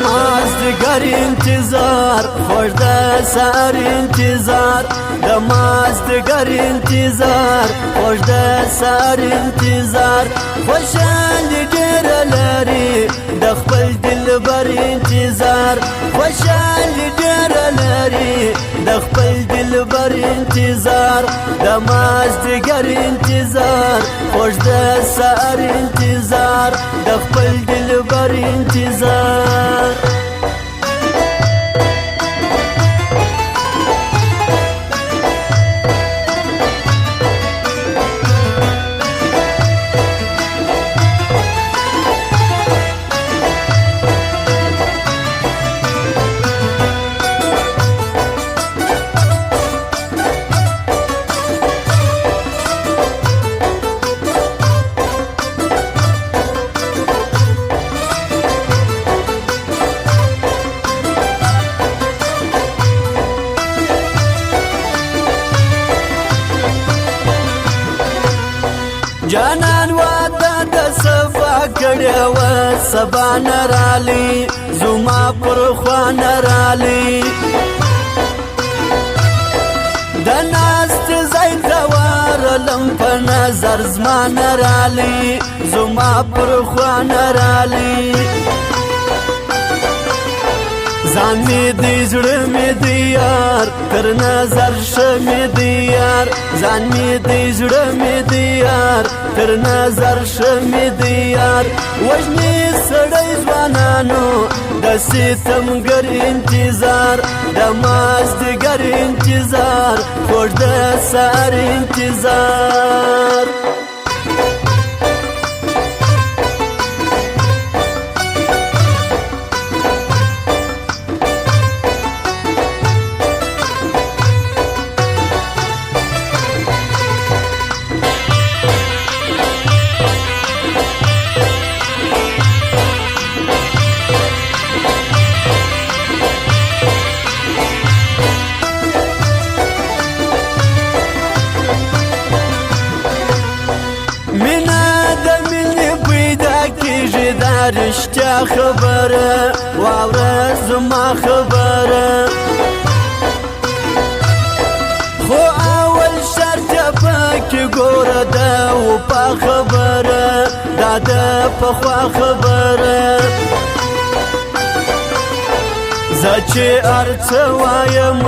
مازدیګر انتظار خوږ د سحر انتظار د مازدیګر انتظار خوږ د سحر انتظار خوشالي ډېره لري د خپل دلبر انتظار خوشالي ډېره لري د خپل دلبر انتظار د مازدیګر انتظار خوږ د سحر انتظار د خپل دلبر انتظار جانان واده د صفا کړی وه سبا نه رالي زما پر خوا نه رالي د ناستې ځای ته ورغلم په نظر زما نه رالي زما پر خوا نه رالي ځان مې دی زړه مې دی یار تر نظر ښه مې دی یار ځان مې دی زړه مې دی یار تر نظر ښه مې دی یار وژني سړی ځوانانو د ستمګر انتظار د مازدیګر انتظار خوږ د سحر انتظار رښتیا خبره واوره زما خبره خو اول شرط پکې ګوره د وفا خبره دا د پخوا خبره زه چې هر څه وایم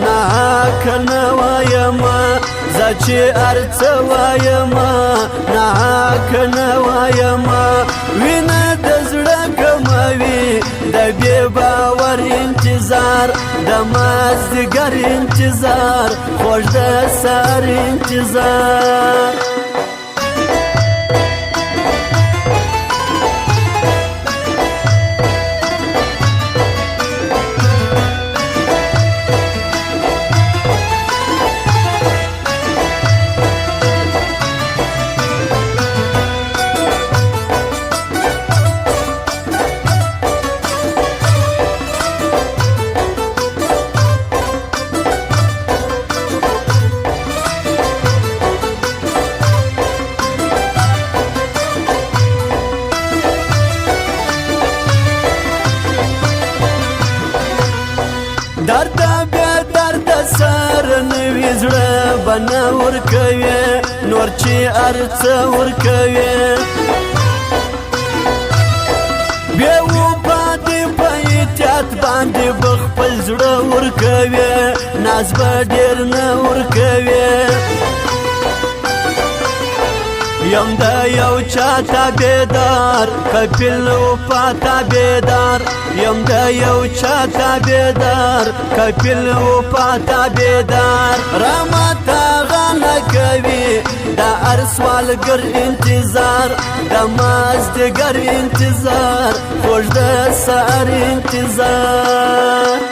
ناحقه نه وایم زه چې هر څه وایم ناحقه نه وایم وینه د زړه کموي د بې باور انتظار د مازدیګر انتظار خوږ د سحر انتظار درد بیا درد سره نوي زړه به نه ورکوي نور چې هر څه ورکوي بیا وفا دې په احتیاط باندې به خپل زړه ورکوي ناز به ډېر نه ورکوي یم د یو چا تابعدار کفیل وفا تابعدار یم د یو چا تابعدار کفیل وفا تابعدار رحمت هغه نه کوي د هر سوالګر انتظار د مازدیګر انتظار خوږ د سحر انتظار